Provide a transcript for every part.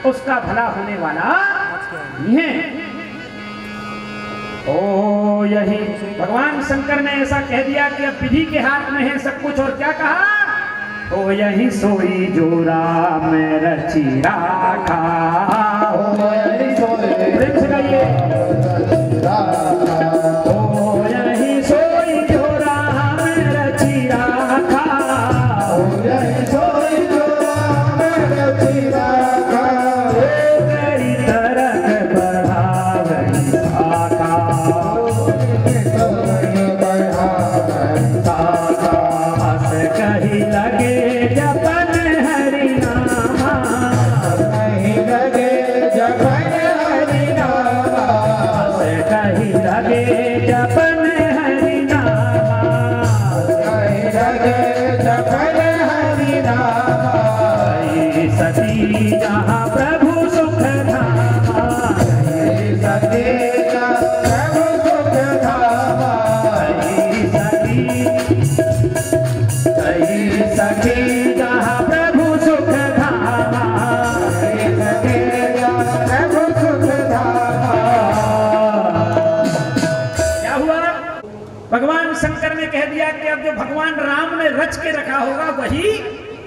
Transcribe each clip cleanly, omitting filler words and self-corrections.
उसका भला होने वाला नहीं है। ओ यही भगवान शंकर ने ऐसा कह दिया कि अब विधि के हाथ में है सब कुछ। और क्या कहा? ओ यही सोई जो राम रची राखा, ओ यही सोई, प्रेम से गाइए, ओ यही सोई जो राम रची राखा, ओ यही सोई जो राम रची राखा, तेरी तरक बढ़ावई आका, कहीं लगे जपन हरि नामा, कहीं लगे जपन हरि नामा, कहीं लगे जपन हरि नामा, कहीं लगे जपन हरि नामा, सती जहाँ प्रभु सुख धामा, सती प्रभु सुख धामा, सखी जहाँ प्रभु सुख धामा, प्रभु सुख धामा। क्या हुआ? भगवान शंकर ने कह दिया कि अब जो भगवान राम ने रच के रखा होगा वही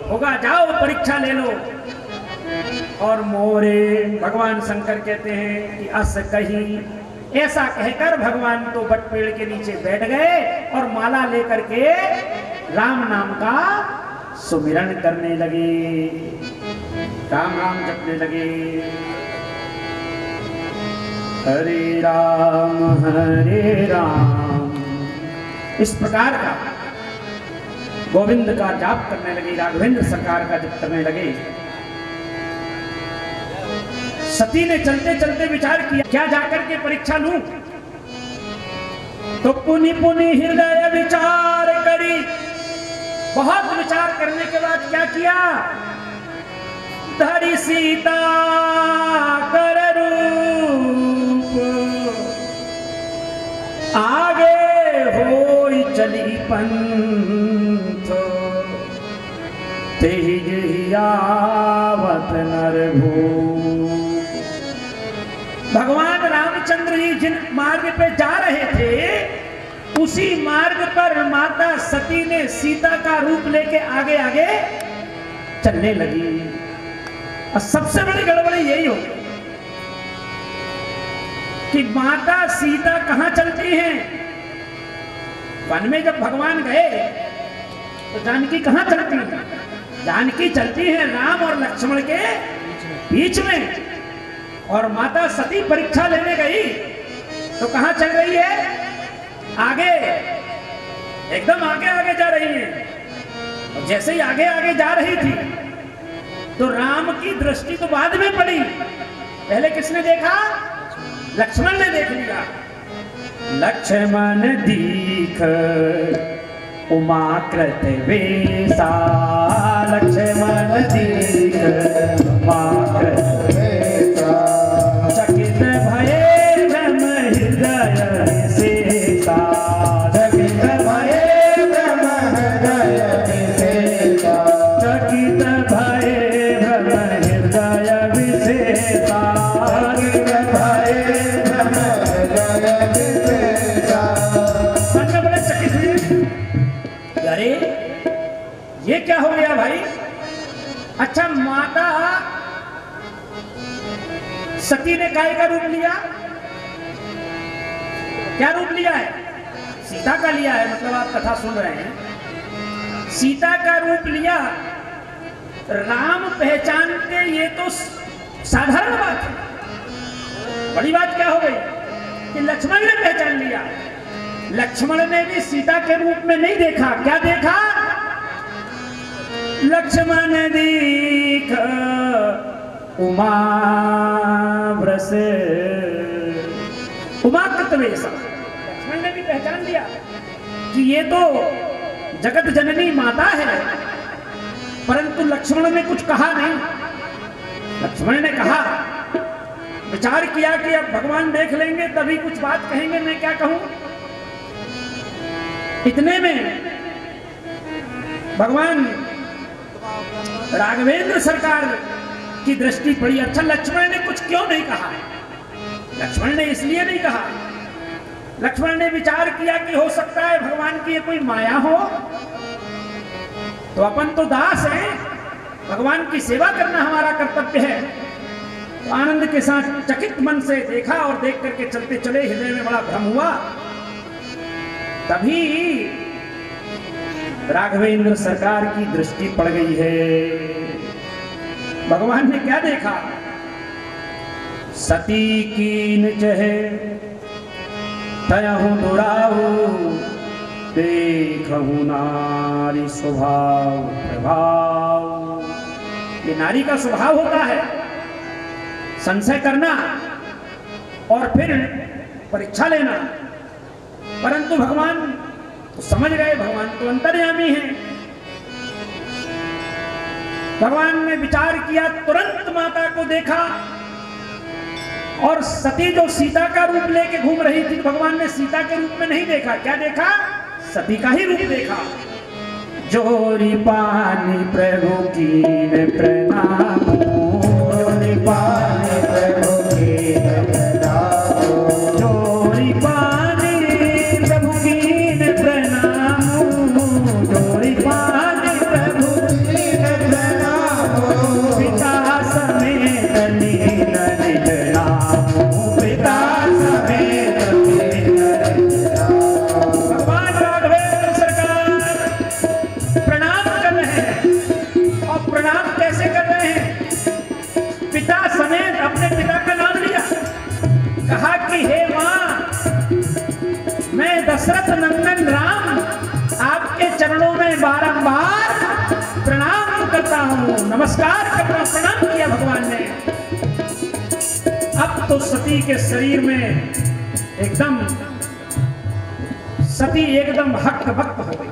होगा, जाओ परीक्षा ले लो। और मोरे भगवान शंकर कहते हैं कि अस कही, ऐसा कहकर भगवान तो बट पेड़ के नीचे बैठ गए और माला लेकर के राम नाम का सुमिरन करने लगे, राम राम जपने लगे। हरे राम, इस प्रकार का गोविंद का जाप करने लगे, राघवेंद्र सरकार का जप करने लगे। सती ने चलते चलते विचार किया, क्या जाकर के परीक्षा लूं? तो पुनि पुनि हृदय विचार करी। बहुत विचार करने के बाद क्या किया? धरि सीता कर रूप, आगे होई चली पंथ, तेज आवत नर भूप। भगवान रामचंद्र जी जिन मार्ग पे जा रहे थे उसी मार्ग पर माता सती ने सीता का रूप लेके आगे आगे चलने लगी। और सबसे बड़ी गड़बड़ी यही हो कि माता सीता कहां चलती हैं? वन में जब भगवान गए तो जानकी कहां चलती है? जानकी चलती है राम और लक्ष्मण के बीच में। और माता सती परीक्षा लेने गई तो कहां चल रही है? आगे, एकदम आगे आगे जा रही है। और जैसे ही आगे आगे जा रही थी तो राम की दृष्टि तो बाद में पड़ी, पहले किसने देखा? लक्ष्मण ने देख लिया। लक्ष्मण दीख उमाकृत वेसा, लक्ष्मण दीख उमाकृत वेसा, चकित भये भ्रम हृदय विशेषा, चकित भये भ्रम हृदय विशेषा, चकित भये भ्रम हृदय विशेषा, चकित भये भ्रम हृदय विशेषा। मन में बड़े चकित हुए, अरे ये क्या हो गया भाई? अच्छा, माता सती ने काय का रूप लिया? क्या रूप लिया है? सीता का लिया है। मतलब आप कथा सुन रहे हैं, सीता का रूप लिया। राम पहचानते ये तो साधारण बात है, बड़ी बात क्या हो गई कि लक्ष्मण ने पहचान लिया। लक्ष्मण ने भी सीता के रूप में नहीं देखा। क्या देखा? लक्ष्मण दीख उमा व्रस, उमाकृत वेश। लक्ष्मण ने भी पहचान लिया कि ये तो जगत जननी माता है, परंतु लक्ष्मण ने कुछ कहा नहीं। लक्ष्मण ने कहा, विचार किया कि अब भगवान देख लेंगे तभी कुछ बात कहेंगे, मैं क्या कहूं। इतने में भगवान राघवेंद्र सरकार की दृष्टि पड़ी। अच्छा, लक्ष्मण ने कुछ क्यों नहीं कहा? लक्ष्मण ने इसलिए नहीं कहा, लक्ष्मण ने विचार किया कि हो सकता है भगवान की ये कोई माया हो, तो अपन तो दास हैं, भगवान की सेवा करना हमारा कर्तव्य है। तो आनंद के साथ चकित मन से देखा और देख करके चलते चले, हृदय में बड़ा भ्रम हुआ। तभी राघवेंद्र सरकार की दृष्टि पड़ गई है। भगवान ने क्या देखा? सती कीन चहे तयहु दुराहु, देखहु नारी स्वभाव प्रभाव। ये नारी का स्वभाव होता है संशय करना और फिर परीक्षा लेना, परंतु भगवान तो समझ गए, भगवान तो अंतर्यामी हैं। भगवान ने विचार किया, तुरंत माता को देखा और सती जो सीता का रूप लेके घूम रही थी, भगवान ने सीता के रूप में नहीं देखा। क्या देखा? सती का ही रूप देखा। जोरी पानी प्रभु की प्रणाम, जोरी पानी प्रभु की प्रणाम, जोरी पानी प्रभु की प्रणाम, जोरी पानी प्रभु की प्रणाम, पिता समेत लीन निज नाम, पिता समेत लीन निज नाम। भगवान राघवेंद्र सरकार प्रणाम कर रहे हैं। और प्रणाम कैसे कर रहे हैं? पिता समेत अपने पिता का नाम लिया, कहा कि हे मां, मैं दशरथ नंदन राम आपके चरणों में बारंबार प्रणाम करता हूं, नमस्कार करता हूं। प्रणाम किया भगवान ने। अब तो सती के शरीर में एकदम, सती एकदम हक बक हो गई।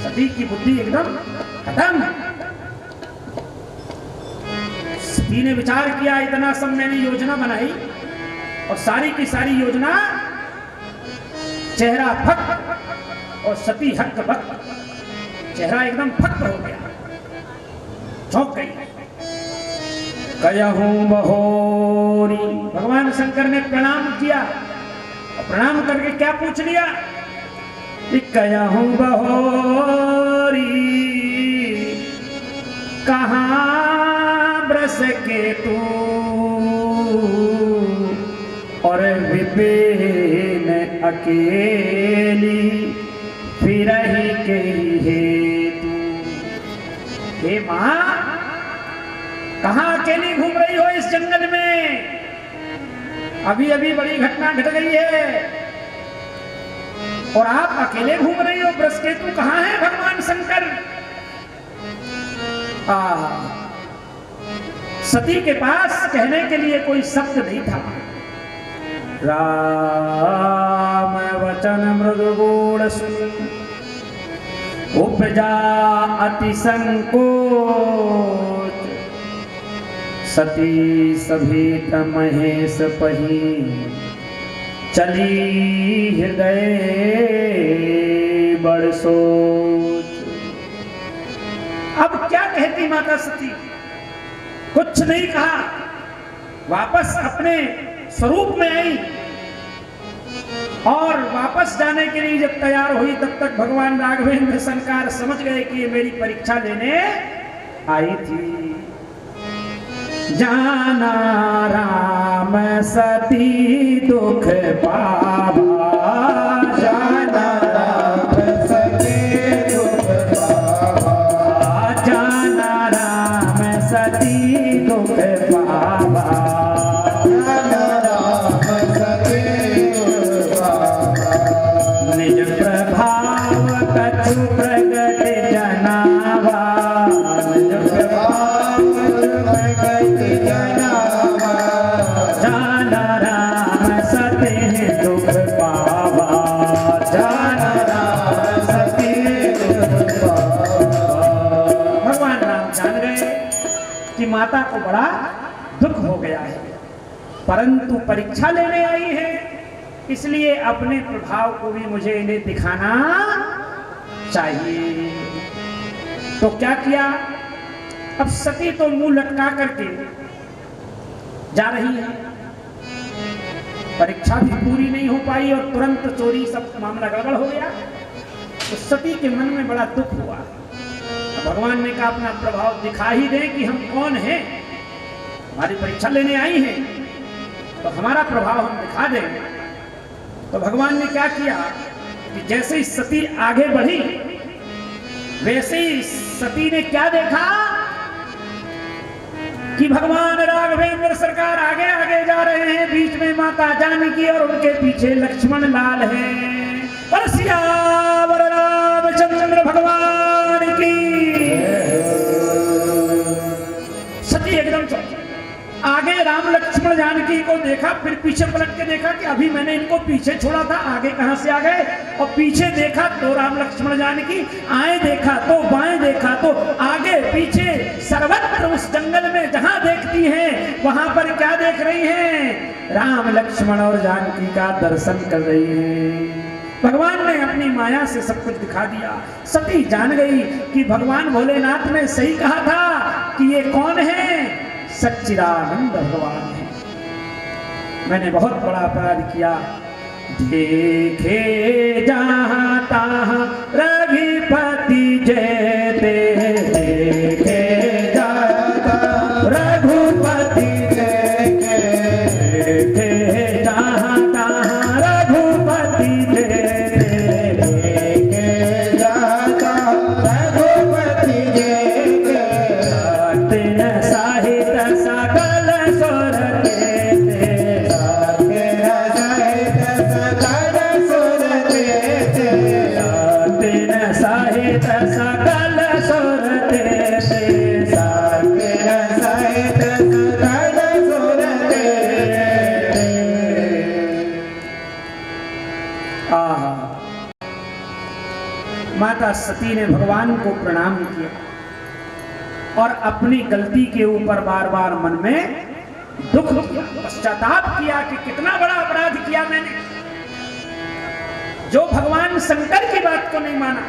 सती की बुद्धि एकदम खत्म। सती ने विचार किया, इतना सब मैंने योजना बनाई और सारी की सारी योजना चेहरा फक और सती हक बक, चेहरा एकदम फक हो गया, चौंक गई। कयहूं बहोरी, भगवान शंकर ने प्रणाम किया और प्रणाम करके क्या पूछ लिया? कयहूं बहोरी कहाँ ब्रस के तू, और विपिन अकेली फिरहि के हेतु। हे मां, कहाँ अकेली घूम रही हो इस जंगल में? अभी अभी बड़ी घटना घट गई है और आप अकेले घूम रही हो। बृहस्पति कहाँ है भगवान शंकर? सती के पास कहने के लिए कोई शब्द नहीं था। राम वचन मृदु गुण सुन, उपजा अति संकोच, सती सभीत महेश पही, चली हृदय बड़ सोच। अब क्या कहती माता सती? कुछ नहीं कहा, वापस अपने स्वरूप में आई और वापस जाने के लिए जब तैयार हुई, तब तक भगवान राघवेंद्र सरकार समझ गए कि ये मेरी परीक्षा लेने आई थी। जाना राम सती दुख पावा, जाना राम सती दुख पावा, जाना राम सती दुख पावा, जाना राम सती दुख पावा, निज प्रभाव कछु प्रगट जनावा, निज प्रभाव प्रगट जनावा, जाना राम सती दुख पावा, जाना राम सती दुख पावा। भगवान राम जान गए कि माता को बड़ा दुख हो गया है, परंतु परीक्षा लेने आई है, इसलिए अपने प्रभाव को भी मुझे इन्हें दिखाना चाहिए। तो क्या किया? अब सती तो मुंह लटका करके जा रही है, परीक्षा भी पूरी नहीं हो पाई और तुरंत चोरी, सब मामला गड़बड़ हो गया। तो सती के मन में बड़ा दुख हुआ। भगवान ने कहा अपना प्रभाव दिखा ही दे कि हम कौन हैं, हमारी परीक्षा लेने आई हैं, तो हमारा प्रभाव हम दिखा दें। तो भगवान ने क्या किया कि जैसे ही सती आगे बढ़ी, वैसे ही सती ने क्या देखा कि भगवान राघवेंद्र सरकार आगे आगे जा रहे हैं, बीच में माता जानकी और उनके पीछे लक्ष्मण लाल हैं। और सियावर रामचंद्र भगवान की। सती एकदम चौंकी, आगे राम लक्ष्मण जानकी को देखा, फिर पीछे पलट के देखा कि अभी मैंने इनको पीछे छोड़ा था, आगे कहां से आ गए, और पीछे देखा तो राम लक्ष्मण जानकी, आए देखा तो बाएं देखा तो आगे पीछे सर्वत्र उस जंगल में जहां देखती हैं वहां पर क्या देख रही हैं, राम लक्ष्मण और जानकी का दर्शन कर रही हैं। भगवान ने अपनी माया से सब कुछ दिखा दिया। सती जान गई कि भगवान भोलेनाथ ने सही कहा था कि ये कौन है, सच्चिदानंद भगवान है। मैंने बहुत बड़ा अपराध किया, देखे जहाँ तहाँ रघुपति जय देखे जाता रघुपति जय देखे जहाँ तहाँ रघुपति जय देखे जाता रघुपति जय तीन साहित सकल सुर के तीन साहित सकल सुर के तीन साहित सकल सुर के तीन साहित सकल सुर के। आहा, माता सती ने भगवान को प्रणाम किया और अपनी गलती के ऊपर बार बार मन में दुख किया, पश्चाताप किया कि कितना बड़ा अपराध किया मैंने, जो भगवान शंकर की बात को नहीं माना।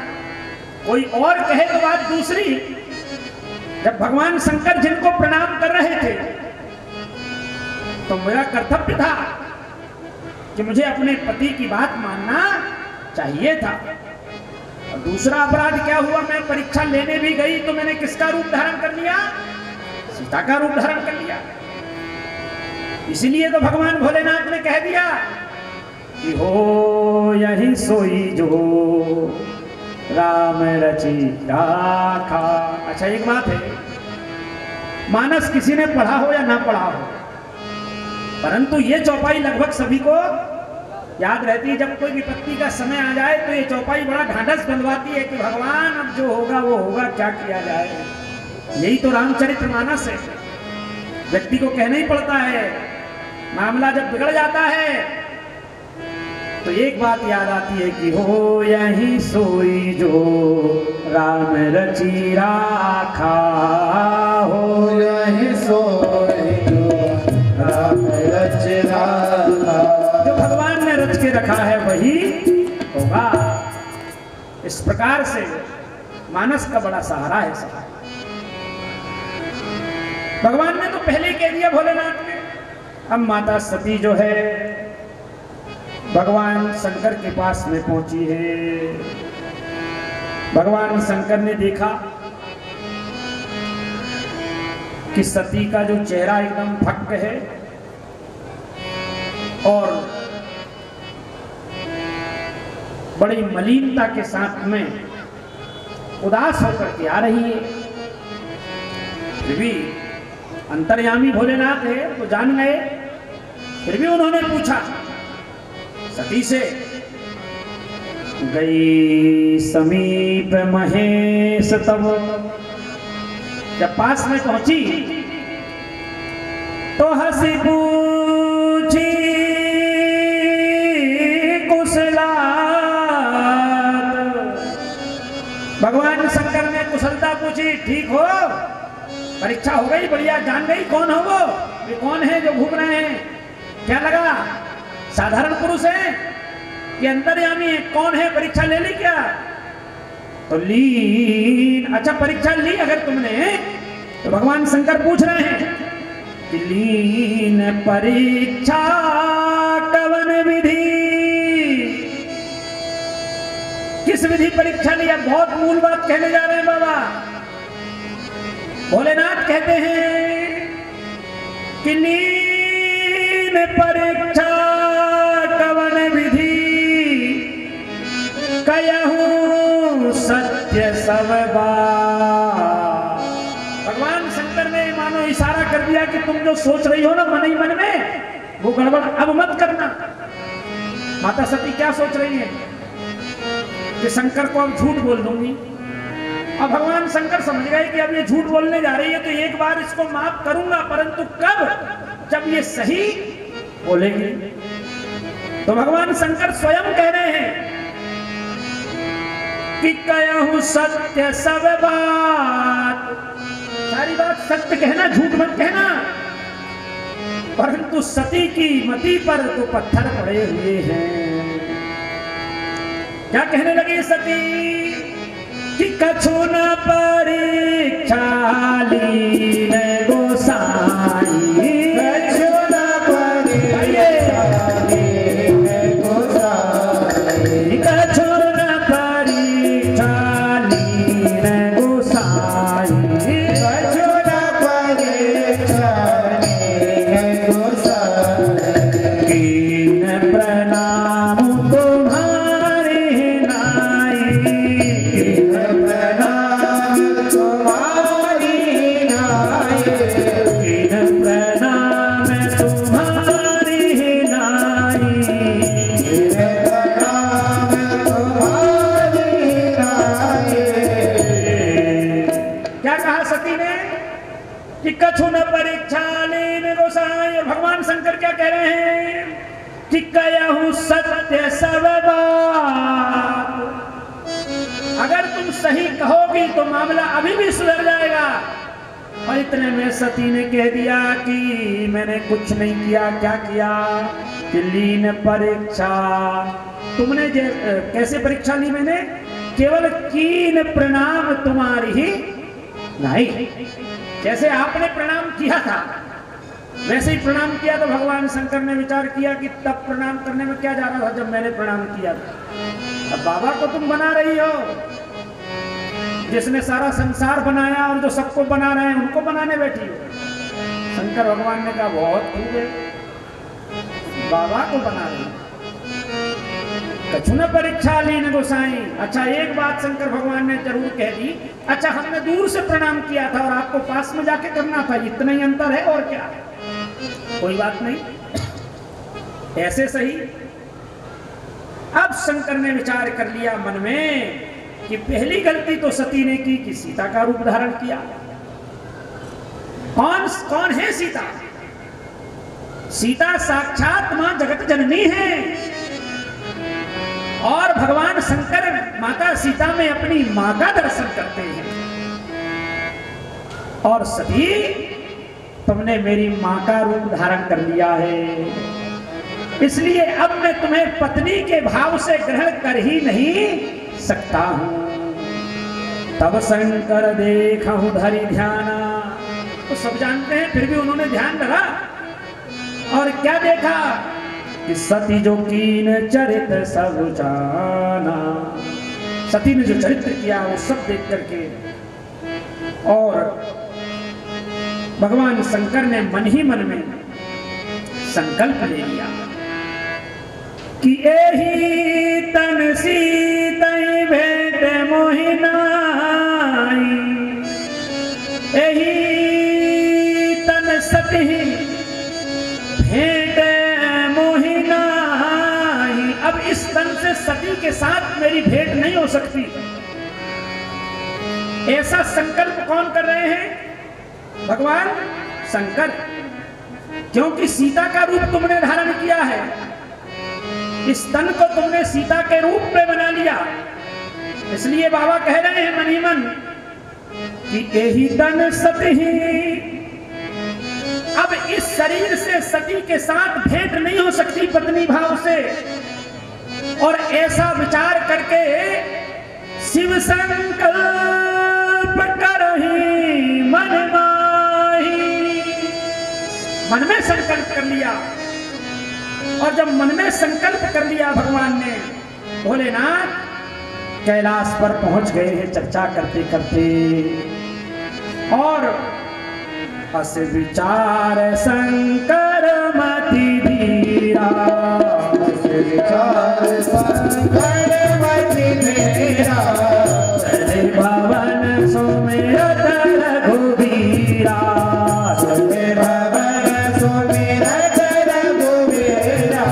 कोई और कहे तो बात दूसरी, जब भगवान शंकर जिनको प्रणाम कर रहे थे तो मेरा कर्तव्य था कि मुझे अपने पति की बात मानना चाहिए था। और दूसरा अपराध क्या हुआ, मैं परीक्षा लेने भी गई तो मैंने किसका रूप धारण कर लिया, सीता का रूप धारण कर लिया। इसलिए तो भगवान भोलेनाथ ने कह दिया कि हो यही सोई जो राम रची राखा। अच्छा एक बात है, मानस किसी ने पढ़ा हो या ना पढ़ा हो, परंतु ये चौपाई लगभग सभी को याद रहती है। जब कोई विपत्ति का समय आ जाए तो ये चौपाई बड़ा ढांढस बंधवाती है कि भगवान अब जो होगा वो होगा, क्या किया जाए। यही तो रामचरितमानस है, व्यक्ति को कहना ही पड़ता है। मामला जब बिगड़ जाता है तो एक बात याद आती है कि हो यही सोई जो राम रची राखा, हो यही सोई जो राम रची राखा। जो भगवान ने रच के रखा है वही होगा। इस प्रकार से मानस का बड़ा सहारा है सहारा। भगवान ने तो पहले कह दिया भोलेनाथ ने। अब माता सती जो है भगवान शंकर के पास में पहुंची है। भगवान शंकर ने देखा कि सती का जो चेहरा एकदम भक्क है और बड़ी मलिनता के साथ में उदास होकर के आ रही है। फिर भी अंतर्यामी भोलेनाथ है तो जान गए। फिर भी उन्होंने पूछा सती से, गई समीप महेश तब। जब पास में पहुंची तो हंसी पूछी कुशला। भगवान शंकर ने कुशलता पूछी, ठीक हो, परीक्षा हो गई, बढ़िया, जान गई कौन हो वो, ये कौन है जो घूम रहे हैं, क्या लगा साधारण पुरुष है कि अंतर्यामी है, कौन है, परीक्षा ले ली क्या? तो ली। अच्छा परीक्षा ली अगर तुमने तो भगवान शंकर पूछ रहे हैं कि लीन परीक्षा कवन विधि, किस विधि परीक्षा लिया? बहुत मूल बात कहने जा रहे हैं बाबा। भोलेनाथ कहते हैं कि लीन परीक्षा कवन विधि, कहूं सत्य सब बात। भगवान शंकर ने मानो इशारा कर दिया कि तुम जो सोच रही हो ना मन ही मन में, वो गड़बड़ अब मत करना। माता सती क्या सोच रही है कि शंकर को अब झूठ बोल दूंगी। अब भगवान शंकर समझ गए कि अब ये झूठ बोलने जा रही है तो एक बार इसको माफ करूंगा, परंतु कब? जब ये सही बोलेगी। तो भगवान शंकर स्वयं कह रहे हैं कि कहूं सत्य सब बात, सारी बात सत्य कहना, झूठ मत कहना। परंतु सती की मति पर तो पत्थर पड़े हुए हैं। क्या कहने लगी सती कि कछु न परीक्षा लीन गोसाई, कछु न परीक्षा लीन गोसाई, कछु न परीक्षा लीन गोसाई, कछु न परीक्षा लीन गोसाई, कीन प्रणाम तुम्हारे नाई, कीन प्रणाम तुम्हारी नाई, कीन प्रणाम तुम्हारी नाई, कीन प्रणाम तुम्हारी नाई। क्या कहा सती ने कि कछु न परीक्षा लीन गोसाई। भगवान शंकर क्या कह रहे हैं कि कहूं सत्य सब बात। अगर तुम सही कहोगी तो मामला अभी भी सुधर जाएगा। और इतने में सती ने कह दिया कि मैंने कुछ नहीं किया। क्या किया? कि लीन परीक्षा। तुमने कैसे परीक्षा ली? मैंने केवल कीन प्रणाम तुम्हारी ही नहीं। जैसे आपने प्रणाम किया था वैसे ही प्रणाम किया। तो भगवान शंकर ने विचार किया कि तब प्रणाम करने में क्या जा रहा था जब मैंने प्रणाम किया था। अब बाबा को तुम बना रही हो, जिसने सारा संसार बनाया और जो सबको बना रहे हैं उनको बनाने बैठी हो। शंकर भगवान ने कहा बहुत खूब है, बाबा को बना रही हो। कछु न परीक्षा लीन गोसाई। अच्छा एक बात शंकर भगवान ने जरूर कह दी, अच्छा हमने दूर से प्रणाम किया था और आपको पास में जाके करना था, इतना ही अंतर है और क्या। कोई बात नहीं, ऐसे सही। अब शंकर ने विचार कर लिया मन में कि पहली गलती तो सती ने की कि सीता का रूप धारण किया। कौन है सीता? सीता साक्षात मां जगत जननी है। और भगवान शंकर माता सीता में अपनी मां का दर्शन करते हैं। और सती तुमने मेरी मां का रूप धारण कर लिया है, इसलिए अब मैं तुम्हें पत्नी के भाव से ग्रहण कर ही नहीं सकता हूं। तब शंकर देखहु धरि ध्याना। तो सब जानते हैं, फिर भी उन्होंने ध्यान धरा और क्या देखा कि सती जो कीन चरित्र सब जाना। सती ने जो चरित्र किया वो सब देख करके और भगवान शंकर ने मन ही मन में संकल्प ले लिया कि एही तन सीतई भेंट मोहिनाई, एही तन सती भेंट मोहिनाई। अब इस तन से सती के साथ मेरी भेंट नहीं हो सकती। ऐसा संकल्प कौन कर रहे हैं? भगवान शंकर। क्योंकि सीता का रूप तुमने धारण किया है, इस तन को तुमने सीता के रूप में बना लिया, इसलिए बाबा कह रहे हैं मन ही मन कि यही तन सती। अब इस शरीर से सती के साथ भेंट नहीं हो सकती पत्नी भाव से। और ऐसा विचार करके शिव संकल्प करहि मन मा मन में संकल्प कर लिया। और जब मन में संकल्प कर लिया भगवान ने, भोलेनाथ कैलाश पर पहुंच गए हैं चर्चा करते करते। और अस विचार शंकर मति धीरा, अस विचार शंकर मति धीरा, चले भवन सुमिरत रघुबीरा, चले भवन सुमिरत रघुबीरा,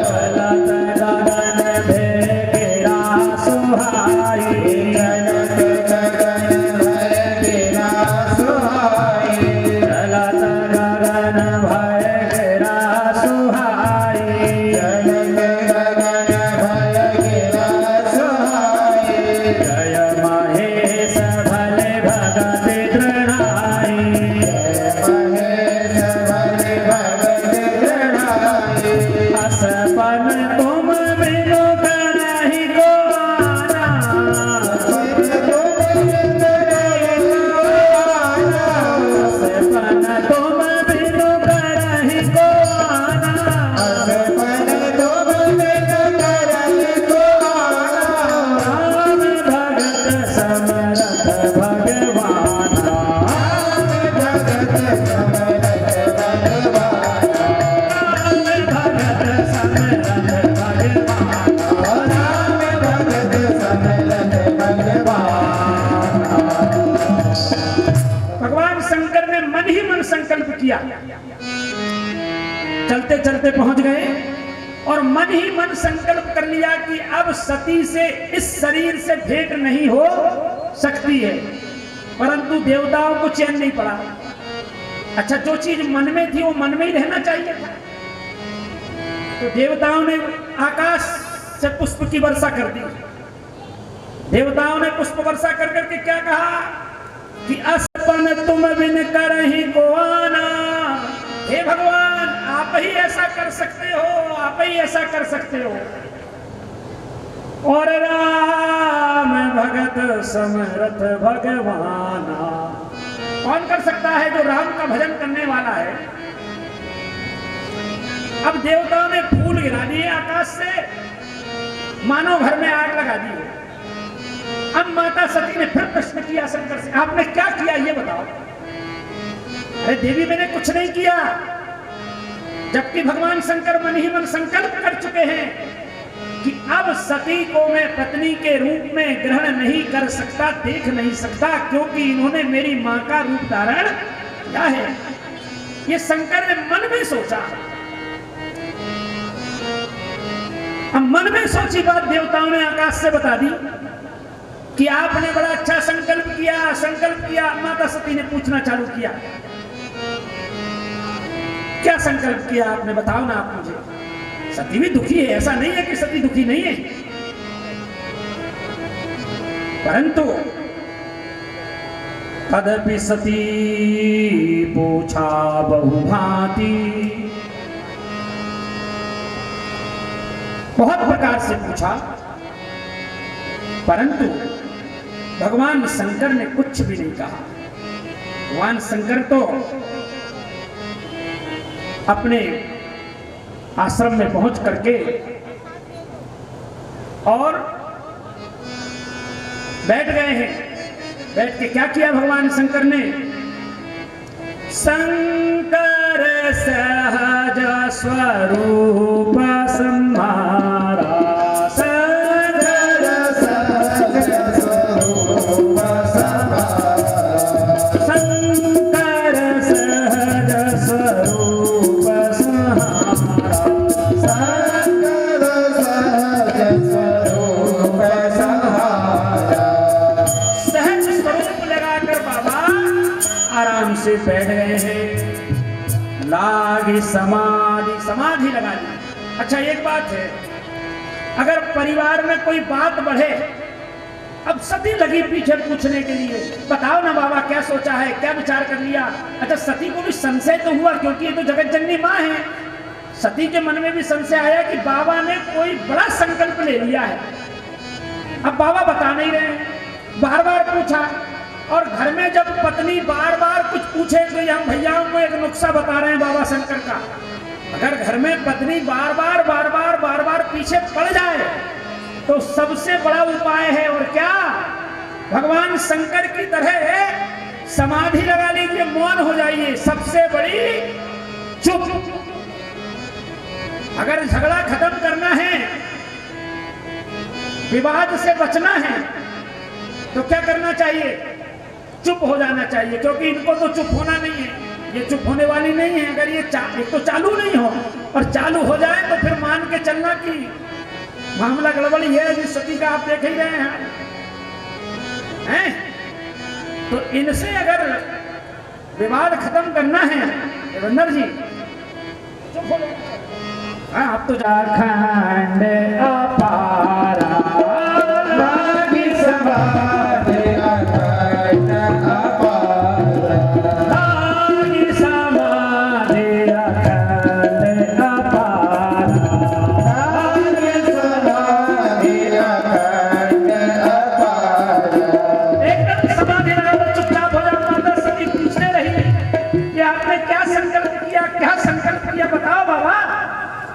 चलत गगन भेरा सुहाई, चलत गगन भेरा सुहाई, चलत गगन भेरा सुहाई, चलत गगन भेरा सुहाई, जय महेश भले भगत तृणाई, जय महेश भले भगत तृणाई, असपन तुम बिनु करहि को आना, असपन तुम बिनु करहि को आना, असपन तुम बिनु करहि को आना, राम भगत समरथ भगवाना, राम भगत समरथ भगवाना, राम भगत समरथ भगवाना, राम भगत समरथ भगवाना। भगवान शंकर ने मन ही मन संकल्प किया। चलते चलते पहुंच गए और मन ही मन संकल्प कर लिया कि अब सती से इस शरीर से भेंट नहीं हो सकती है। परंतु देवताओं को चैन नहीं पड़ा। अच्छा, जो चीज मन में थी वो मन में ही रहना चाहिए था। तो देवताओं ने आकाश से पुष्प की वर्षा कर दी। देवताओं ने पुष्प वर्षा कर करके क्या कहा कि असपन तुम बिन करहि को आना, हे भगवान आप ही ऐसा कर सकते हो, आप ही ऐसा कर सकते हो। और राम भगत समरथ भगवाना, कौन कर सकता है जो राम का भजन करने वाला है। अब देवताओं ने फूल गिरा दिए आकाश से, मानो घर में आग लगा दी हो। अब माता सती ने फिर प्रश्न किया शंकर से, आपने क्या किया ये बताओ। अरे देवी मैंने कुछ नहीं किया, जबकि भगवान शंकर मन ही मन संकल्प कर चुके हैं कि अब सती को मैं पत्नी के रूप में ग्रहण नहीं कर सकता, देख नहीं सकता, क्योंकि इन्होंने मेरी मां का रूप धारण किया है। ये शंकर ने मन में सोचा। अब मन में सोची बात देवताओं ने आकाश से बता दी कि आपने बड़ा अच्छा संकल्प किया, संकल्प किया। माता सती ने पूछना चालू किया, क्या संकल्प किया आपने, बताओ ना आप मुझे। सती भी दुखी है, ऐसा नहीं है कि सती दुखी नहीं है, परंतु तदपि सती पूछा बहुभांति, बहुत प्रकार से पूछा, परंतु भगवान शंकर ने कुछ भी नहीं कहा। भगवान शंकर तो अपने आश्रम में पहुंच करके और बैठ गए हैं। बैठ के क्या किया भगवान शंकर ने, शंकर सहज स्वरूप संहारा, शंकर सहज स्वरूप संहारा, शंकर सहज स्वरूप संहारा, शंकर सहज स्वरूप संहारा। सहज स्वरूप लगाकर बाबा आराम से बैठ गए हैं। लागी समाधि, समाधि लगा दी। अच्छा एक बात है, अगर परिवार में कोई बात बढ़े, अब सती लगी पीछे पूछने के लिए, बताओ ना बाबा क्या सोचा है, क्या विचार कर लिया। अच्छा सती को भी संशय तो हुआ, क्योंकि ये तो जगत जननी माँ है। सती के मन में भी संशय आया कि बाबा ने कोई बड़ा संकल्प ले लिया है। अब बाबा बता नहीं रहे, बार बार पूछा और घर में जब पत्नी बार बार कुछ पूछे तो हम भैयाओं को एक नुस्खा बता रहे हैं बाबा शंकर का। अगर घर में पत्नी बार बार पीछे पड़ जाए तो सबसे बड़ा उपाय है और क्या, भगवान शंकर की तरह समाधि लगा लीजिए, मौन हो जाइए। सबसे बड़ी चुप। अगर झगड़ा खत्म करना है, विवाद से बचना है, तो क्या करना चाहिए? चुप हो जाना चाहिए, क्योंकि इनको तो चुप होना नहीं है, ये चुप होने वाली नहीं है। अगर ये एक तो चालू नहीं हो और चालू हो जाए तो फिर मान के चलना कि मामला गड़बड़ी है। जिस सती का आप देख ही रहे हैं, तो इनसे अगर विवाद खत्म करना है देवेंद्र जी, चुप हो जाना। हाँ, आप तो झारखंड अपारा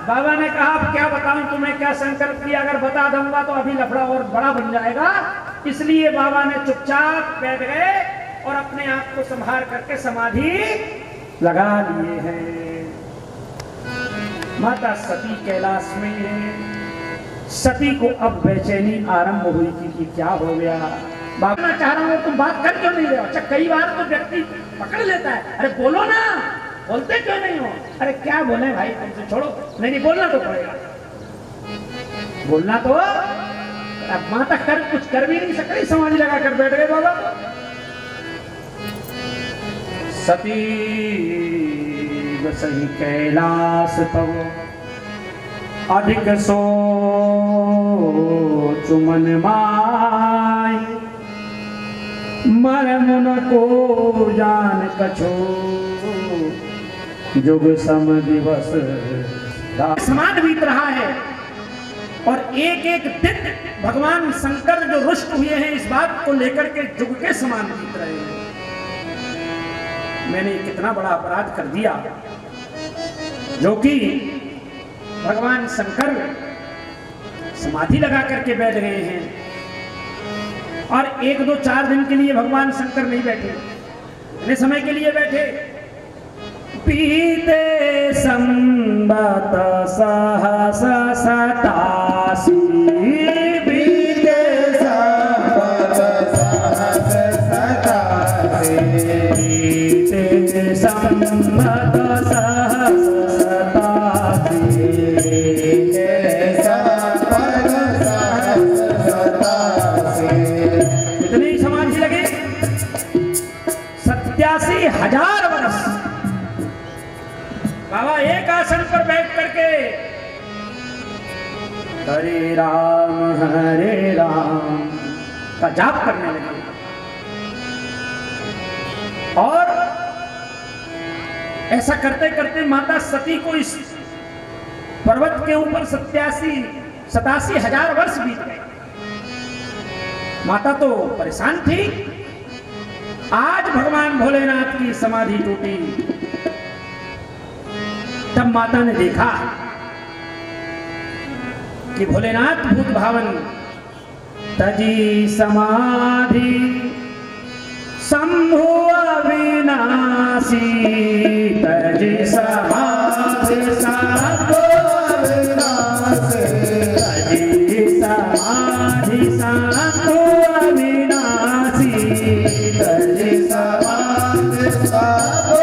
बाबा ने कहा अब क्या बताऊं तुम्हें, क्या संकल्प किया? अगर बता दूंगा तो अभी लफड़ा और बड़ा बन जाएगा। इसलिए बाबा ने चुपचाप बैठ गए और अपने आप को संभाल करके समाधि लगा लिए हैं। माता सती कैलाश में, सती को अब बेचैनी आरंभ हुई थी कि क्या हो गया। बाबा मैं चाह रहा हूं तुम बात कर क्यों नहीं रहे हो? अच्छा, कई बार तो व्यक्ति पकड़ लेता है, अरे बोलो ना, बोलते क्यों नहीं हो? अरे क्या बोले भाई, तुमसे छोड़ो। नहीं बोलना तो पड़ेगा, बोलना तो। अब माता कर कुछ कर भी नहीं सकती, समाधि लगा कर बैठ गए बाबा। सती सही कैलाश तब अधिक सो चुमन माई, मर मुन को जान कछो, जुग सम दिवस समान बीत रहा है। और एक एक दिन भगवान शंकर जो रुष्ट हुए हैं इस बात को लेकर के जुग के समान बीत रहे हैं। मैंने कितना बड़ा अपराध कर दिया जो कि भगवान शंकर समाधि लगा करके बैठ गए हैं। और 1 2 4 दिन के लिए भगवान शंकर नहीं बैठे, इतने समय के लिए बैठे। बीते संबत सहस 87, बीते संबत सहस 87, बीते संबत सहस 87, बीते संबत सहस 87। कितनी समाधि लगे? 87,000 वर्ष बाबा एक आसन पर बैठ करके हरे राम का जाप करने लगे। और ऐसा करते करते माता सती को इस पर्वत के ऊपर 87,000 वर्ष बीत गए। माता तो परेशान थी। आज भगवान भोलेनाथ की समाधि टूटी। तब माता ने देखा कि भोलेनाथ भूत भावन तजी समाधि शंभु अविनाशी, तजी समाधि शंभु अविनाशी, तजी समाधि शंभु अविनाशी, तजी समाधि शंभु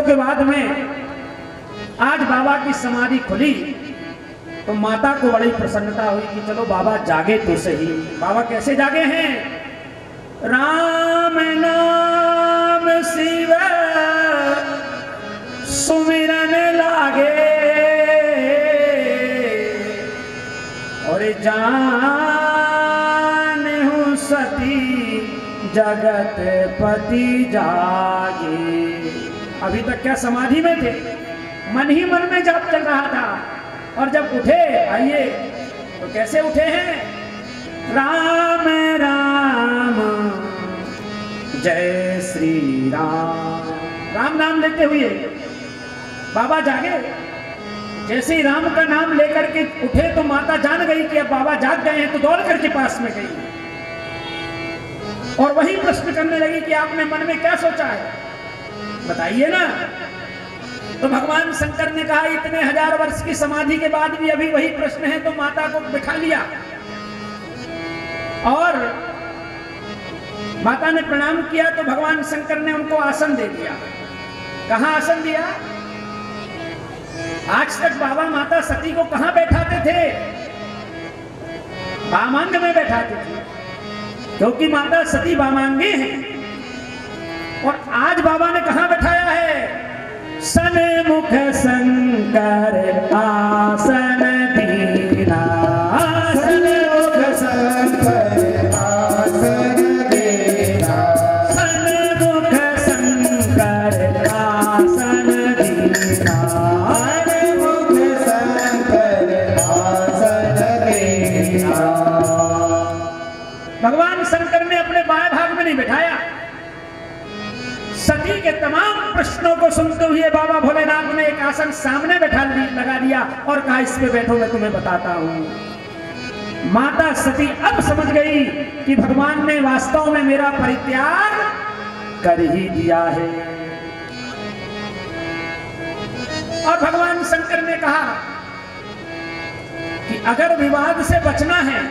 के बाद में आज बाबा की समाधि खुली तो माता को बड़ी प्रसन्नता हुई कि चलो बाबा जागे तो सही। बाबा कैसे जागे हैं? राम नाम शिव सुमिरन लागे, और जान हूँ सती जगत पति जागे। अभी तक क्या समाधि में थे, मन ही मन में जाप चल रहा था, और जब उठे, आइए तो कैसे उठे हैं, राम राम जय श्री राम, राम नाम लेते हुए बाबा जागे। जैसे ही राम का नाम लेकर के उठे तो माता जान गई कि अब बाबा जाग गए हैं, तो दौड़ करके पास में गई और वही प्रश्न करने लगी कि आपने मन में क्या सोचा है, बताइए ना। तो भगवान शंकर ने कहा, इतने 1000 वर्ष की समाधि के बाद भी अभी वही प्रश्न है। तो माता को बिठा लिया और माता ने प्रणाम किया, तो भगवान शंकर ने उनको आसन दे दिया। कहां आसन दिया? आज तक बाबा माता सती को कहां बैठाते थे? वामांग में बैठाते थे, क्योंकि माता सती वामांगी हैं। और आज बाबा ने कहां बैठाया है? सन्मुख शंकर आसन दीना, सन्मुख शंकर आसन दीना, सन्मुख शंकर आसन दीना, सन्मुख शंकर आसन दीना। भगवान शंकर ने अपने बाएं भाग में नहीं बिठाया। सती के तमाम प्रश्नों को सुनते हुए बाबा भोलेनाथ ने एक आसन सामने लगा दिया और कहा, इस पे बैठो, मैं तुम्हें बताता हूं। माता सती अब समझ गई कि भगवान ने वास्तव में मेरा परित्याग कर ही दिया है। और भगवान शंकर ने कहा कि अगर विवाद से बचना है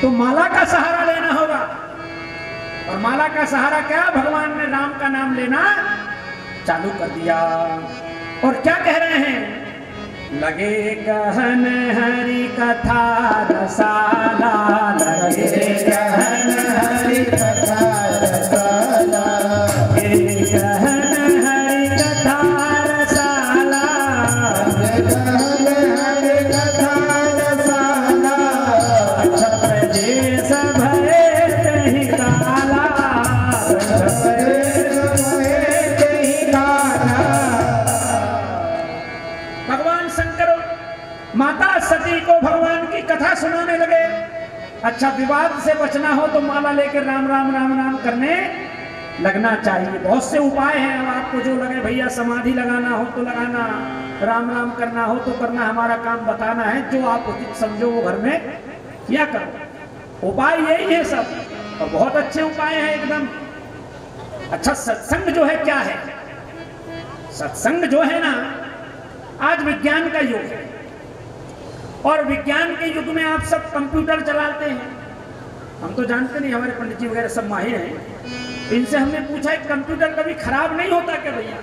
तो माला का सहारा लेना होगा। और माला का सहारा क्या? भगवान ने राम का नाम लेना चालू कर दिया। और क्या कह रहे हैं? लगे कहन हरि कथा रसाला, लगे कहन हरि कथा रसाला, लगे कहन हरि कथा रसाला, लगे कहन हरि कथा रसाला, छत्र जैस भये कहीं काला, भगवान शंकर माता सती को भगवान की कथा सुनाने लगे। अच्छा, विवाद से बचना हो तो माला लेकर राम राम राम राम करने लगना चाहिए। बहुत से उपाय हैं, अब आपको जो लगे, भैया समाधि लगाना हो तो लगाना, राम राम करना हो तो करना, हमारा काम बताना है। जो आप उचित समझो वो घर में किया करो। उपाय यही है सब, और बहुत अच्छे उपाय हैं एकदम। अच्छा, सत्संग जो है क्या है? सत्संग जो है ना, आज विज्ञान का युग है, और विज्ञान के युग में आप सब कंप्यूटर चलाते हैं। हम तो जानते नहीं, हमारे पंडित जी वगैरह सब माहिर हैं। इनसे हमने पूछा, एक कंप्यूटर कभी खराब नहीं होता क्या भैया?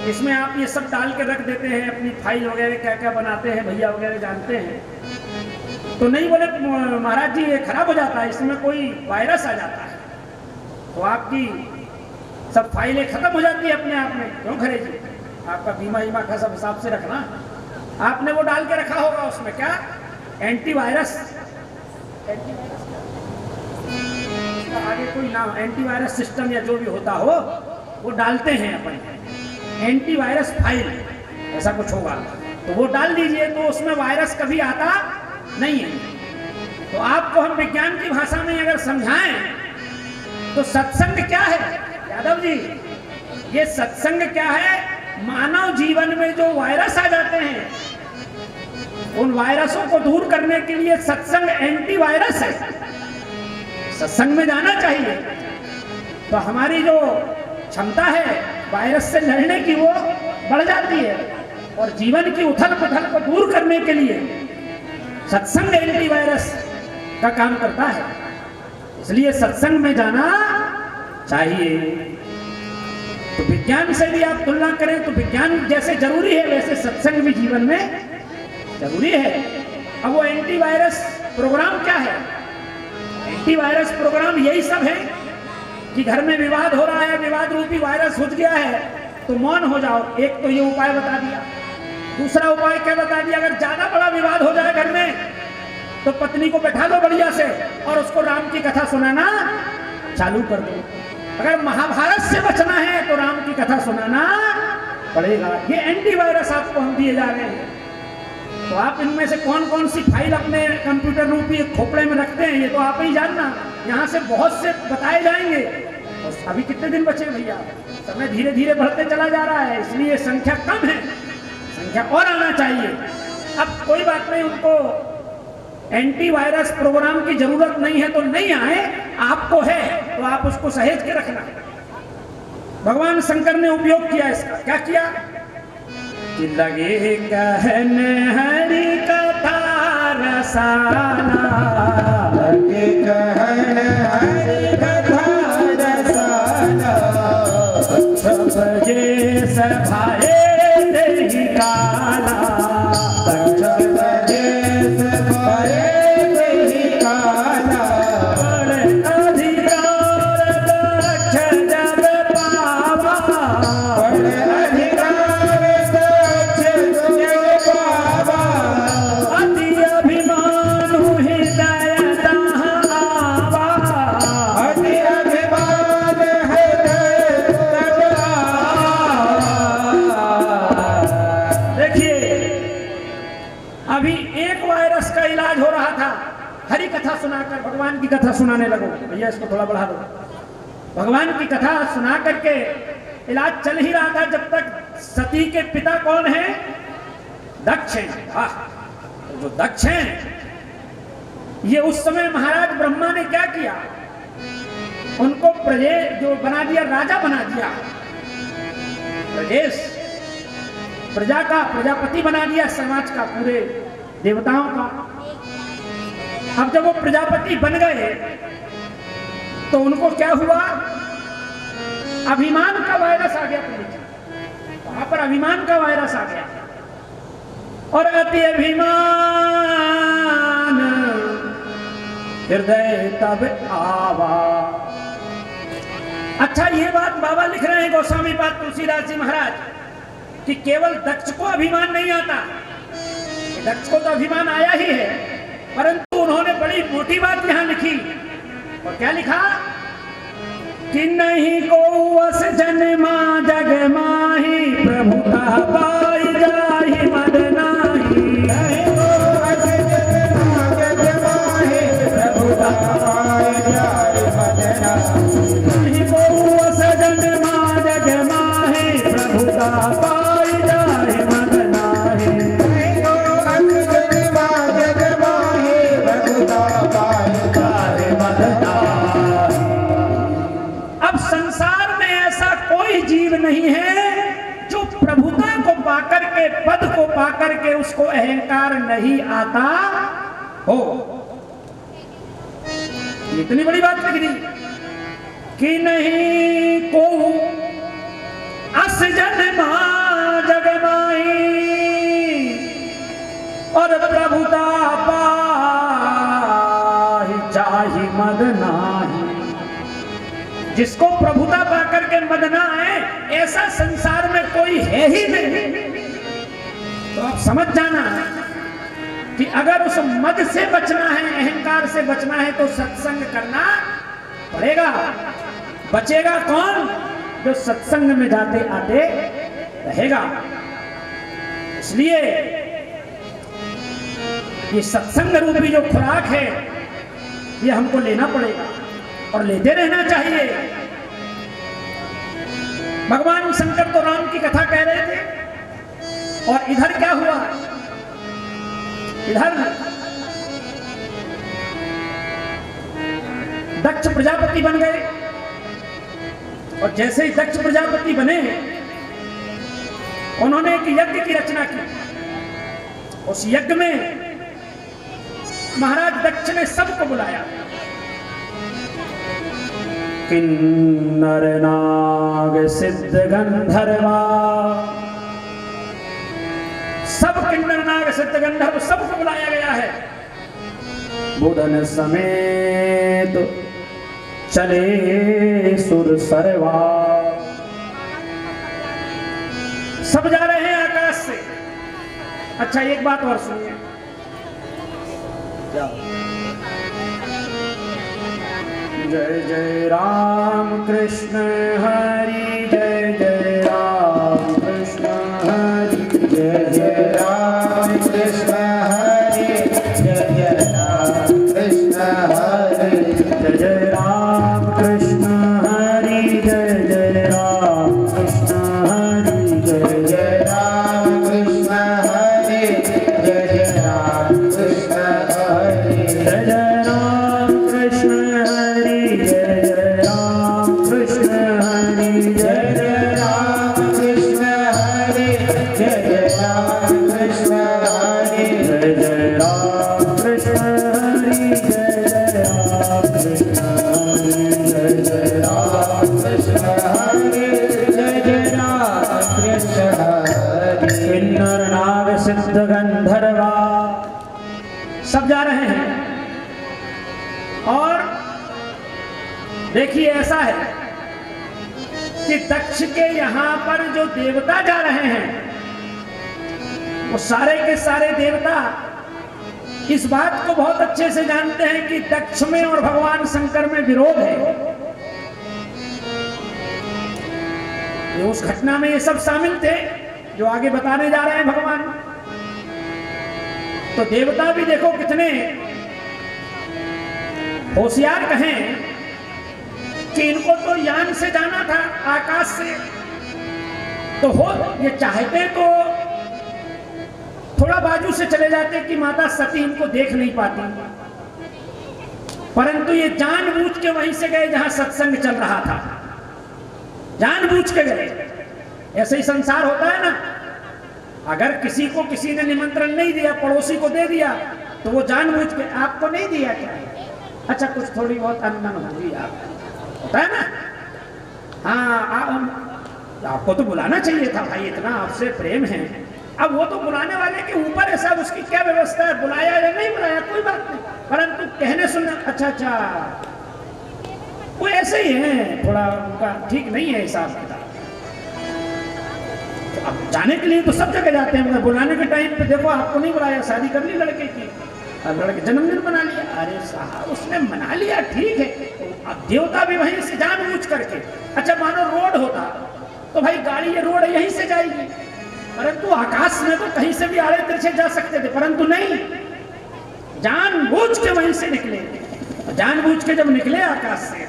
इसमें आप ये सब डाल के रख देते हैं, अपनी फाइल वगैरह क्या क्या बनाते हैं, भैया वगैरह जानते हैं। तो नहीं बोले महाराज जी ये खराब हो जाता है, इसमें कोई वायरस आ जाता है तो आपकी सब फाइलें खत्म हो जाती है अपने आप में। क्यों खरे जी, आपका बीमा वीमा का सब हिसाब से रखना। आपने वो डाल के रखा होगा, उसमें क्या एंटीवायरस, आगे कोई नाम, एंटीवायरस सिस्टम या जो भी होता हो वो डालते हैं अपन, एंटीवायरस फाइल ऐसा कुछ होगा, तो वो डाल दीजिए तो उसमें वायरस कभी आता नहीं है। तो आपको हम विज्ञान की भाषा में अगर समझाएं तो सत्संग क्या है यादव जी? ये सत्संग क्या है? मानव जीवन में जो वायरस आ जाते हैं उन वायरसों को दूर करने के लिए सत्संग एंटीवायरस है। सत्संग में जाना चाहिए तो हमारी जो क्षमता है वायरस से लड़ने की वो बढ़ जाती है, और जीवन की उथल पुथल को दूर करने के लिए सत्संग एंटीवायरस का काम करता है। इसलिए सत्संग में जाना चाहिए। तो विज्ञान से भी आप तुलना करें तो विज्ञान जैसे जरूरी है वैसे सत्संग भी जीवन में जरूरी है। अब वो एंटीवायरस प्रोग्राम क्या है? एंटीवायरस प्रोग्राम यही सब है कि घर में विवाद हो रहा है, विवाद रूपी वायरस घुस गया है तो मौन हो जाओ। एक तो ये उपाय बता दिया। दूसरा उपाय क्या बता दिया? अगर ज्यादा बड़ा विवाद हो जाए घर में तो पत्नी को बैठा दो बढ़िया से और उसको राम की कथा सुनाना चालू कर दो। अगर महाभारत से बचना है तो राम की कथा सुनाना पड़ेगा। ये एंटीवायरस आपको हम दिए जा रहे हैं। तो आप इनमें से कौन कौन सी फाइल अपने कंप्यूटर रूपी खोपड़े में रखते हैं ये तो आप ही जानना। यहाँ से बहुत से बताए जाएंगे। और अभी कितने दिन बचे भैया, समय धीरे धीरे बढ़ते चला जा रहा है, इसलिए संख्या कम है, संख्या और आना चाहिए। अब कोई बात नहीं, उनको एंटीवायरस प्रोग्राम की जरूरत नहीं है तो नहीं आए, आपको है तो आप उसको सहेज के रखना। भगवान शंकर ने उपयोग किया इसका, क्या किया कि लगे कहने हरि कथा रसाना, लगे कहने हरि कथा रसाना, सब जे सभाए देहि काला, सब जे सभाए देहि काला, बड़े अधिकार दक्ष जग पावा, बड़े अधिकार दक्ष जग पावा, अति अभिमानु हृदय तहाँ आवा, अति अभिमान हृदय तब आवा। देखिए अभी एक वायरस का इलाज हो रहा था, हरि कथा सुनाकर भगवान की कथा सुनाने लगो। भैया इसको थोड़ा बढ़ा दो। भगवान की कथा सुना करके इलाज चल ही रहा था जब तक सती के पिता कौन है, दक्ष हैं। वाह, तो जो दक्ष हैं ये उस समय महाराज ब्रह्मा ने क्या किया, उनको जो बना दिया, राजा बना दिया, प्रदेश प्रजा का प्रजापति बना दिया, समाज का, पूरे देवताओं का। अब जब वो प्रजापति बन गए तो उनको क्या हुआ, अभिमान का वायरस आ गया। वहां पर अभिमान का वायरस आ गया और अति अभिमान हृदय तब आवा। अच्छा, ये बात बाबा लिख रहे हैं गोस्वामी पाद तुलसीदास जी महाराज कि केवल दक्ष को अभिमान नहीं आता, दक्ष को तो अभिमान आया ही है, परंतु उन्होंने बड़ी मोटी बात यहां लिखी। और क्या लिखा कि नहीं को वस जन्मा जग माही, प्रभुता पाई जाहि मद नाही, नहीं को वस जन्मा जग माही, प्रभुता पाई जाहि मद नाही, नहीं को वस जन्मा जग माही, प्रभुता पाई जाहि मद नाही, नहीं को वस जन्मा जग माही, प्रभुता पाई जाहि मद नाही। अब संसार में ऐसा कोई जीव नहीं है जो प्रभुता को पाकर के, पद को पाकर के उसको अहंकार नहीं आता हो। इतनी बड़ी बात लिख दी कि नहीं को अस जन्मा जग माही और प्रभुता पाहि जाहि मद नाही। जिसको प्रभुता पाकर के मद ना आए, ऐसा संसार में कोई है ही नहीं। तो आप समझ जाना कि अगर उस मद से बचना है, अहंकार से बचना है तो सत्संग करना पड़ेगा। बचेगा कौन, जो सत्संग में जाते आते रहेगा। इसलिए ये सत्संग रूपी जो खुराक है ये हमको लेना पड़ेगा और लेते रहना चाहिए। भगवान शंकर तो राम की कथा कह रहे थे और इधर क्या हुआ, इधर दक्ष प्रजापति बन गए। और जैसे ही दक्ष प्रजापति बने उन्होंने एक यज्ञ की रचना की। उस यज्ञ में महाराज दक्ष ने सबको बुलाया, किन्नर नाग सिद्ध गंधर्वा, सब किन्नर नाग सिद्ध गंधर्व सबको बुलाया गया है। बुधन समेत चले सुर सरवा, सब जा रहे हैं आकाश से। अच्छा, एक बात और सुनिए, जय जय राम कृष्ण हरि जय जय राम कृष्ण हरि जय जय राम कृष्ण हरे जय जय राम कृष्ण हरे जय जय राम कृष्ण हरि जय जय राम कृष्ण हरि जय जय राम कृष्ण हरे जय जय राम कृष्ण हरे जय जय राम कृष्ण हरि जय जय राम कृष्ण हरि जय जय राम कृष्ण हरे जय जय राम कृष्ण हरे जय जय राम कृष्ण हरि जय जय राम कृष्ण हरि जय जय राम कृष्ण हरे जय जय राम कृष्ण हरे किन्नर नाग सिद्ध गंधर्वा सब जा रहे हैं। और देखिए ऐसा है कि दक्ष के यहां पर जो देवता जा रहे हैं वो सारे के सारे देवता इस बात को बहुत अच्छे से जानते हैं कि दक्ष में और भगवान शंकर में विरोध है। ये उस घटना में ये सब शामिल थे जो आगे बताने जा रहे हैं भगवान। तो देवता भी देखो कितने होशियार कहें कि इनको तो यान से जाना था, आकाश से, तो हो ये चाहते तो थोड़ा बाजू से चले जाते कि माता सती इनको देख नहीं पाती, परंतु ये जानबूझ के वहीं से गए जहां सत्संग चल रहा था, जानबूझ के गए। ऐसे ही संसार होता है ना, अगर किसी को किसी ने निमंत्रण नहीं दिया, पड़ोसी को दे दिया, तो वो जानबूझ के, आपको नहीं दिया क्या, अच्छा कुछ थोड़ी बहुत अनबन होगी, आप होता है ना, हाँ आपको तो बुलाना चाहिए था भाई, इतना आपसे प्रेम है। अब वो तो बुलाने वाले के ऊपर है साहब, उसकी क्या व्यवस्था है, बुलाया या नहीं बुलाया कोई बात नहीं, परंतु कहने सुनना अच्छा वो ऐसे ही है, थोड़ा उनका ठीक नहीं है हिसाब किताब। तो अब जाने के लिए तो सब जगह जाते हैं, बुलाने के टाइम पे देखो आपको नहीं बुलाया, शादी कर ली लड़के की, अब लड़के जन्मदिन मना लिया, अरे साहब उसने मना लिया ठीक है, अब देवता भी वहीं से जानबूझ करके, अच्छा मानो रोड होता तो भाई गाड़ी ये रोड यहीं से जाएगी, परंतु आकाश में तो कहीं से भी आड़े तिरछे जा सकते थे, परंतु नहीं, जानबूझ के वहीं से निकले। जानबूझ के जब निकले आकाश से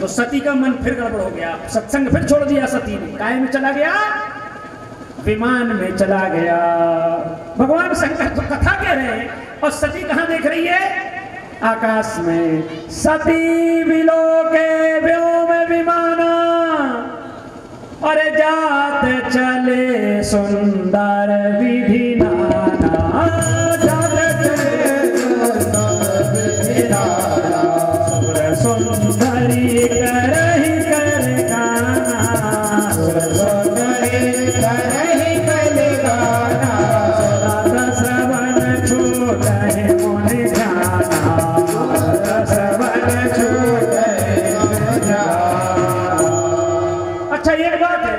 तो सती का मन फिर गड़बड़ हो गया, सत्संग फिर छोड़ दिया सती ने, काय में चला गया, विमान में चला गया। भगवान शंकर तो कथा कह रहे हैं और सती कहां देख रही है, आकाश में। सती विलोके व्योम विमाना, अरे जाते चले सुंदर विधि नाना, जाते चले विधि नाना, सुर सुंदरी करहि कर गाना, सुर सुंदरी करहि कर गाना, श्रवण छूटहि मुनि जाना, श्रवण छूटहि मुनि जाना। अच्छा एक बात है,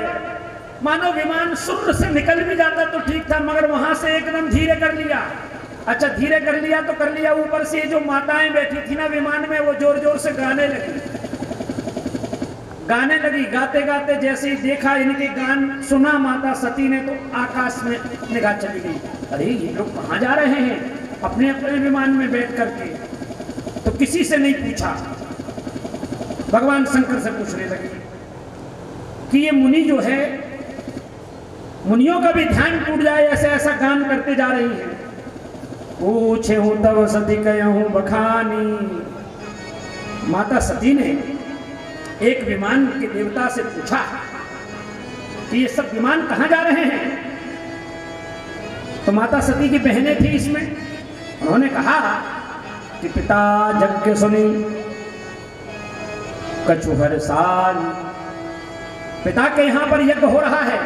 मानो विमान शुरू से निकल भी जाता तो ठीक था, मगर वहां से एकदम धीरे कर लिया। अच्छा धीरे कर लिया तो कर लिया, ऊपर से जो माताएं बैठी थी ना विमान में, वो जोर जोर से गाने लगी, गाते गाते जैसे ही देखा इनके गान सुना माता सती ने, तो आकाश में निगाह चली गई, अरे ये लोग कहाँ जा रहे हैं, अपने अपने विमान में बैठ करके। तो किसी से नहीं पूछा, भगवान शंकर से पूछने लगे कि ये मुनि जो है, मुनियों का भी ध्यान टूट जाए, ऐसे ऐसा गान करते जा रही है। पूछे हूं तब सती कहूं बखानी, माता सती ने एक विमान के देवता से पूछा कि ये सब विमान कहां जा रहे हैं। तो माता सती की बहनें थी इसमें, उन्होंने कहा कि पिता यज्ञ सुनी कछुहर साल, पिता के यहां पर यज्ञ हो रहा है,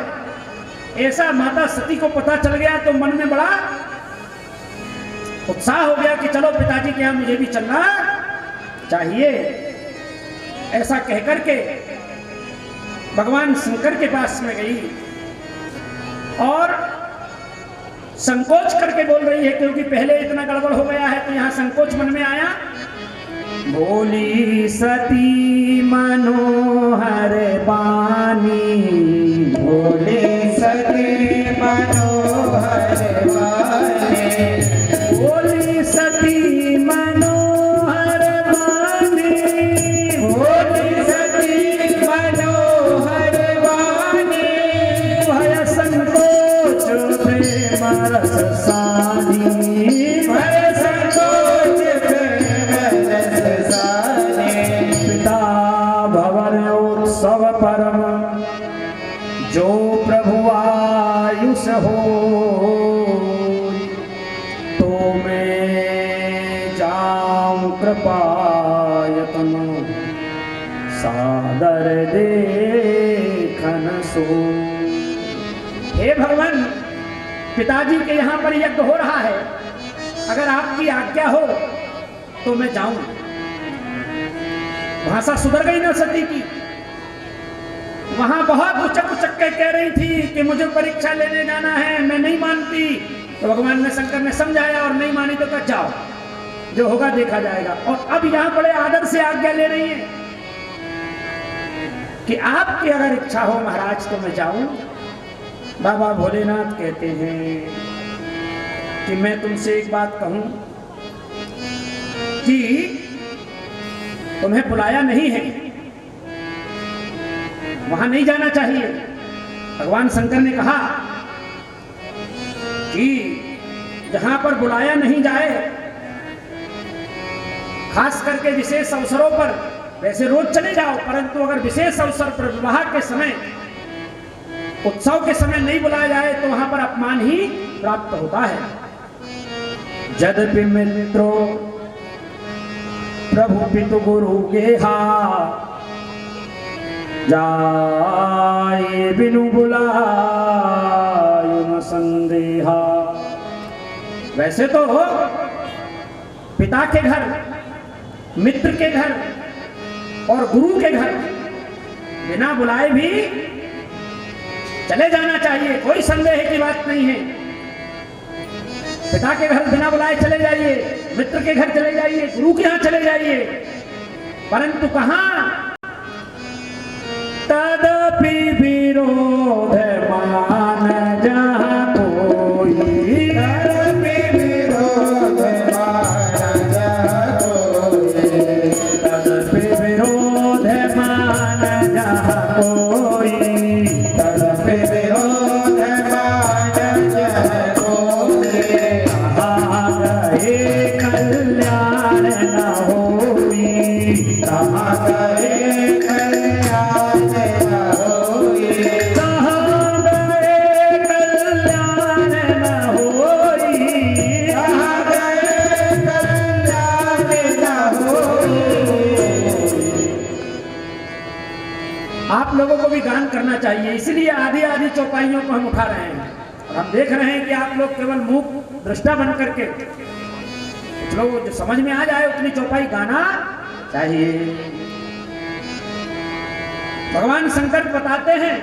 ऐसा माता सती को पता चल गया तो मन में बड़ा उत्साह हो गया कि चलो पिताजी के यहां मुझे भी चलना चाहिए। ऐसा कहकर के भगवान शंकर के पास में गई और संकोच करके बोल रही है, क्योंकि पहले इतना गड़बड़ हो गया है तो यहाँ संकोच मन में आया। बोली सती मनोहर बानी, बोले सती मनोहर वाणी, बोली सती मनोहर बानी, बोले सती मनोहर वाणी, भय संकोच प्रेम रस सानी, भय संकोच प्रेम रस सानी। पिता भवन उत्सव परम जो प्रभु आयुष हो, तो मैं जाऊं कृपायतन सादर देखन सो। हे भगवान, पिताजी के यहाँ पर यज्ञ हो रहा है, अगर आपकी आज्ञा हो तो मैं जाऊं। भाषा सुधर गई ना सती की। वहां बहुत उचक उचक के कह रही थी कि मुझे परीक्षा लेने जाना है, मैं नहीं मानती। तो भगवान ने, शंकर ने समझाया और नहीं मानी तो कह जाओ, जो होगा देखा जाएगा। और अब यहां बड़े आदर से आज्ञा ले रही है कि आपकी अगर इच्छा हो महाराज तो मैं जाऊं। बाबा भोलेनाथ कहते हैं कि मैं तुमसे एक बात कहूं कि तुम्हें बुलाया नहीं है, वहां नहीं जाना चाहिए। भगवान शंकर ने कहा कि जहां पर बुलाया नहीं जाए, खास करके विशेष अवसरों पर, वैसे रोज चले जाओ, परंतु अगर विशेष अवसर पर, विवाह के समय, उत्सव के समय नहीं बुलाया जाए तो वहां पर अपमान ही प्राप्त होता है। यद्यपि मित्रो प्रभु पितु गुरु गेहा, जाए बिनु बुलायो न संदेहा। वैसे तो पिता के घर, मित्र के घर और गुरु के घर बिना बुलाए भी चले जाना चाहिए, कोई संदेह की बात नहीं है। पिता के घर बिना बुलाए चले जाइए, मित्र के घर चले जाइए, गुरु के यहाँ चले जाइए, परंतु कहाँ तदपि विरोध मान जहाँ कोई, तदपि विरोध मान जहाँ कोई, तदपि विरोध मान जहाँ कोई, तदपि विरोध मान जहाँ कोई। कहाँ गए कल्याण न होई, कहाँ गए कल्याण न होई, कहाँ गए कल्याण न होई। कहाँ गए कल्याण न होई। आप लोगों को भी गान करना चाहिए, इसलिए आधी आधी चौपाइयों को हम उठा रहे हैं। और हम देख रहे हैं कि आप लोग केवल मूक दृष्टा बन करके, कुछ लोग जो समझ में आ जाए उतनी चौपाई गाना चाहिए। भगवान शंकर बताते हैं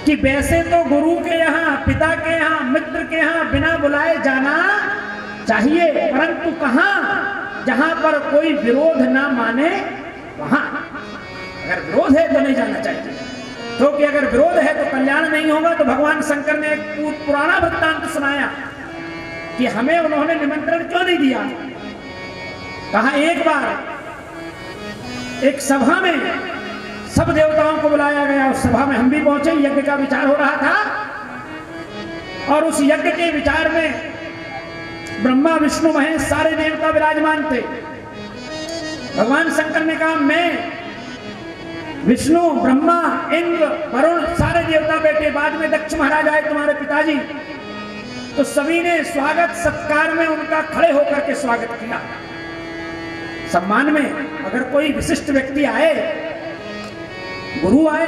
कि वैसे तो गुरु के यहाँ, पिता के यहाँ, मित्र के यहाँ बिना बुलाए जाना चाहिए, परंतु कहाँ, जहां पर कोई विरोध ना माने वहां। अगर विरोध है तो नहीं जाना चाहिए, क्योंकि अगर विरोध है तो कल्याण नहीं होगा। तो भगवान शंकर ने एक पुराना वृत्तांत सुनाया कि हमें उन्होंने निमंत्रण क्यों नहीं दिया। कहा एक बार एक सभा में सब देवताओं को बुलाया गया, उस सभा में हम भी पहुंचे, यज्ञ का विचार हो रहा था। और उस यज्ञ के विचार में ब्रह्मा विष्णु महेश सारे देवता विराजमान थे। भगवान शंकर ने कहा मैं, विष्णु, ब्रह्मा, इंद्र, वरुण सारे देवता बैठे, बाद में दक्ष महाराज आए तुम्हारे पिताजी, तो सभी ने स्वागत सत्कार में उनका खड़े होकर के स्वागत किया। सम्मान में अगर कोई विशिष्ट व्यक्ति आए, गुरु आए,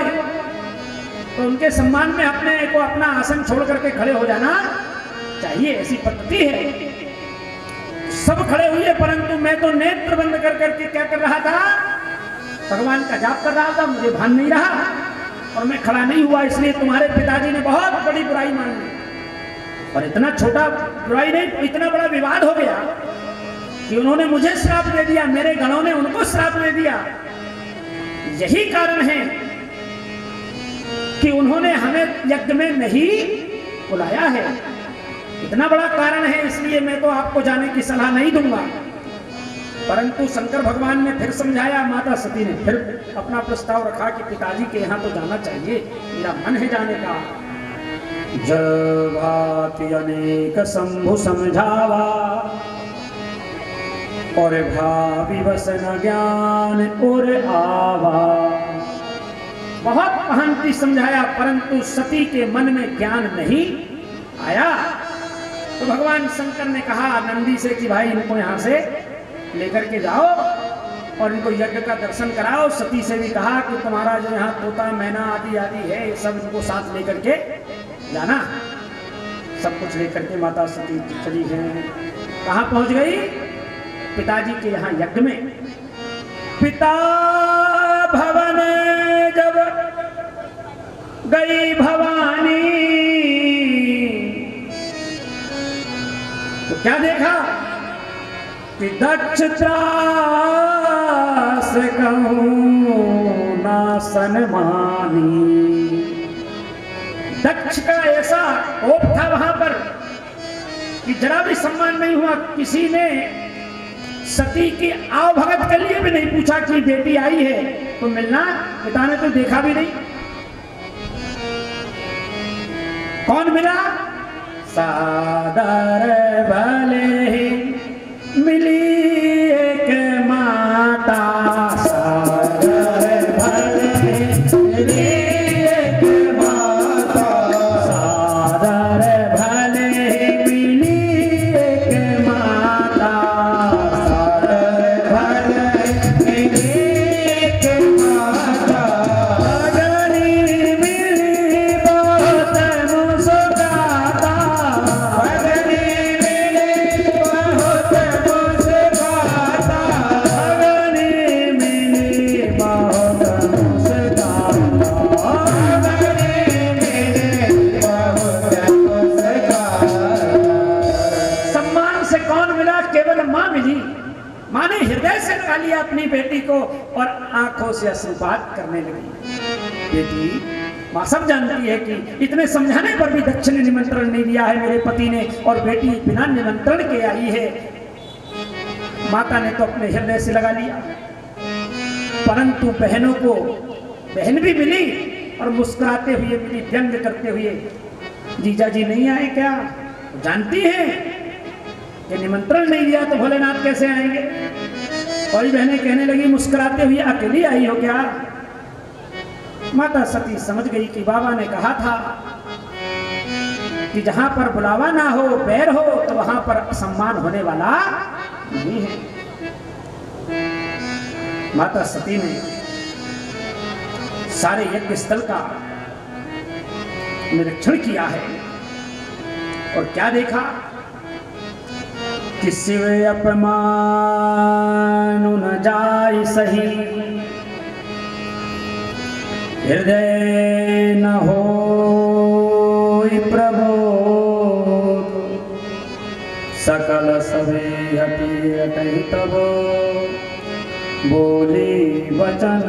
तो उनके सम्मान में अपने को अपना आसन छोड़ करके खड़े हो जाना चाहिए, ऐसी पद्धति है। सब खड़े हुए, परंतु मैं तो नेत्र बंद कर करके क्या कर रहा था, भगवान का जाप कर रहा था, मुझे भान नहीं रहा और मैं खड़ा नहीं हुआ। इसलिए तुम्हारे पिताजी ने बहुत बड़ी बुराई मान ली। और इतना छोटा बुराई नहीं, इतना बड़ा विवाद हो गया कि उन्होंने मुझे श्राप दे दिया, मेरे गणों ने उनको श्राप दे दिया। यही कारण है कि उन्होंने हमें यज्ञ में नहीं बुलाया है। इतना बड़ा कारण है, इसलिए मैं तो आपको जाने की सलाह नहीं दूंगा। परंतु शंकर भगवान ने फिर समझाया, माता सती ने फिर अपना प्रस्ताव रखा कि पिताजी के यहाँ तो जाना चाहिए, मेरा मन है जाने का। जब भांति अनेक शंभु समझावा, और भावी बस न ज्ञान और आवा। बहुत भांति समझाया, परंतु सती के मन में ज्ञान नहीं आया। तो भगवान शंकर ने कहा नंदी से कि भाई इनको यहाँ से लेकर के जाओ और इनको यज्ञ का दर्शन कराओ। सती से भी कहा कि तुम्हारा जो यहाँ तोता मैना आदि आदि है, ये सब इनको साथ लेकर के जाना। सब कुछ लेकर के माता सती चली है। कहाँ पहुंच गई? पिताजी के यहाँ यज्ञ में। पिता भवन जब गई भवानी, तो क्या देखा कि दक्ष त्रास कहूं ना सन्मानी। दक्ष का ऐसा कोप था वहां पर कि जरा भी सम्मान नहीं हुआ। किसी ने सती की आवभगत के लिए भी नहीं पूछा कि बेटी आई है तो मिलना। पिता ने तो देखा भी नहीं। कौन मिला? सादर भले ही मिली एक माता, सादर भले मिली एक माता, सादर भले मिली एक माता, सादर भले मिली एक माता। अगली मिली बहुत मुस्कुराता, अगली मिली बहुत मुस्कुराता, अगली मिली बहुत मुस्कुराता, अगली मिली बहुत मुस्कुराता। सम्मान से कौन मिला? केवल मां मिली। मां ने हृदय से लगा लिया अपनी बेटी को और आंखों से अश्रुपात करने लगी। बेटी, मां सब जानती है कि इतने समझाने पर भी दक्ष ने निमंत्रण नहीं दिया है मेरे पति ने, और बेटी बिना निमंत्रण के आई है। माता ने तो अपने हृदय से लगा लिया। परंतु बहनों को बहन भी मिली और मुस्कुराते हुए मिली, व्यंग करते हुए। जीजा जी नहीं आए क्या? जानती है कि निमंत्रण नहीं दिया तो भोलेनाथ कैसे आएंगे। कोई बहनें कहने लगी मुस्कुराते हुए, अकेली आई हो क्या? माता सती समझ गई कि बाबा ने कहा था कि जहां पर बुलावा ना हो, बैर हो, तो वहां पर सम्मान होने वाला नहीं है। माता सती ने सारे यज्ञ स्थल का निरीक्षण किया है और क्या देखा कि शिव अपमान न जाय सही, हृदय न हो प्रबोध, सकल सभे हति अटहि तब, बोली वचन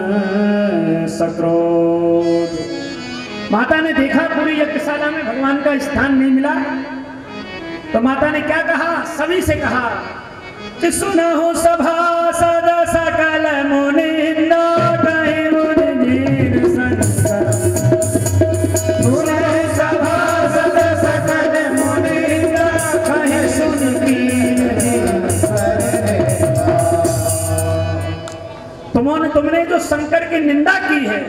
सक्रोध। माता ने देखा पूरी यज्ञशाला में भगवान का स्थान नहीं मिला, तो माता ने क्या कहा? सभी से कहा कि सुनहु सभासद सकल मुनिंदा, कहि मुनिजीर संकर। सुनहु सभासद सकल मुनिंदा, कहि सुनकीर तुमने जो शंकर की निंदा की है,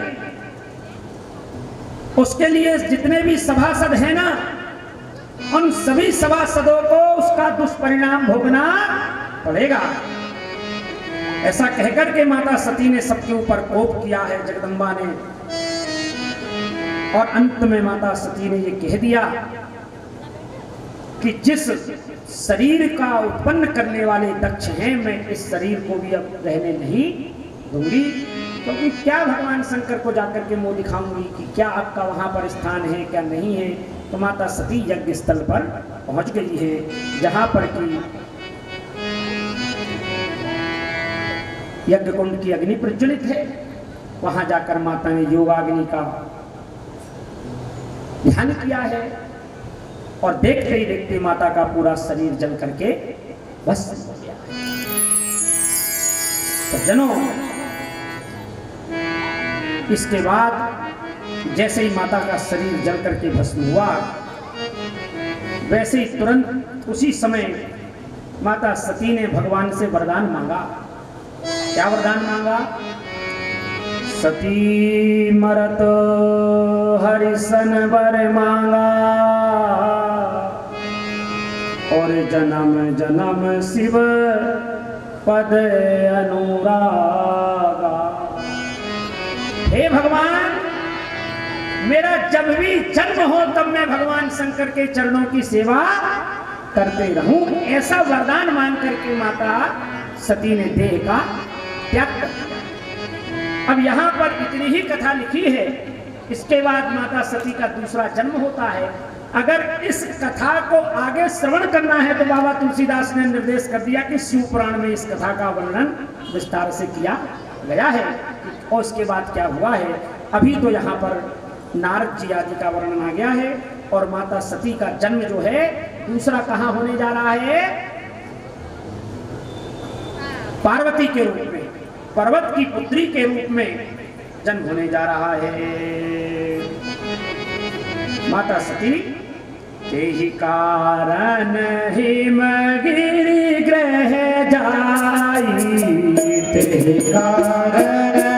उसके लिए जितने भी सभासद हैं ना, उन सभी सभासदों को उसका दुष्परिणाम भोगना पड़ेगा। ऐसा कहकर के माता सती ने सबके ऊपर कोप किया है जगदम्बा ने। और अंत में माता सती ने यह कह दिया कि जिस शरीर का उत्पन्न करने वाले दक्ष हैं, मैं इस शरीर को भी अब रहने नहीं दूंगी। क्योंकि क्या भगवान शंकर को जाकर के मुंह दिखाऊंगी कि क्या आपका वहां पर स्थान है क्या नहीं है। तो माता सती यज्ञ स्थल पर पहुंच गई है, जहां पर कि यज्ञ कुंड की अग्नि प्रज्वलित है। वहां जाकर माता ने योगाग्नि का ध्यान किया है और देखते ही देखते माता का पूरा शरीर जल करके भस्म हो गया है। सज्जनों, इसके बाद जैसे ही माता का शरीर जल करके भस्म हुआ, वैसे ही तुरंत उसी समय माता सती ने भगवान से वरदान मांगा। क्या वरदान मांगा? सती मरत हरिसन वर मांगा और जन्म जन्म शिव पद अनुरागा। हे भगवान, मेरा जब भी जन्म हो तब मैं भगवान शंकर के चरणों की सेवा करते रहूं, ऐसा वरदान मांग करके माता सती ने देह का त्याग कर दिया। अब यहाँ पर इतनी ही कथा लिखी है। इसके बाद माता सती का दूसरा जन्म होता है। अगर इस कथा को आगे श्रवण करना है तो बाबा तुलसीदास ने निर्देश कर दिया कि शिव पुराण में इस कथा का वर्णन विस्तार से किया गया है और उसके बाद क्या हुआ है। अभी तो यहाँ पर नारद जी आदि का वर्णन आ गया है और माता सती का जन्म जो है दूसरा कहाँ होने जा रहा है? पार्वती के रूप में, पर्वत की पुत्री के रूप में जन्म होने जा रहा है। माता सती के ही कारण हिमगिरि ग्रह जाई, ते कारण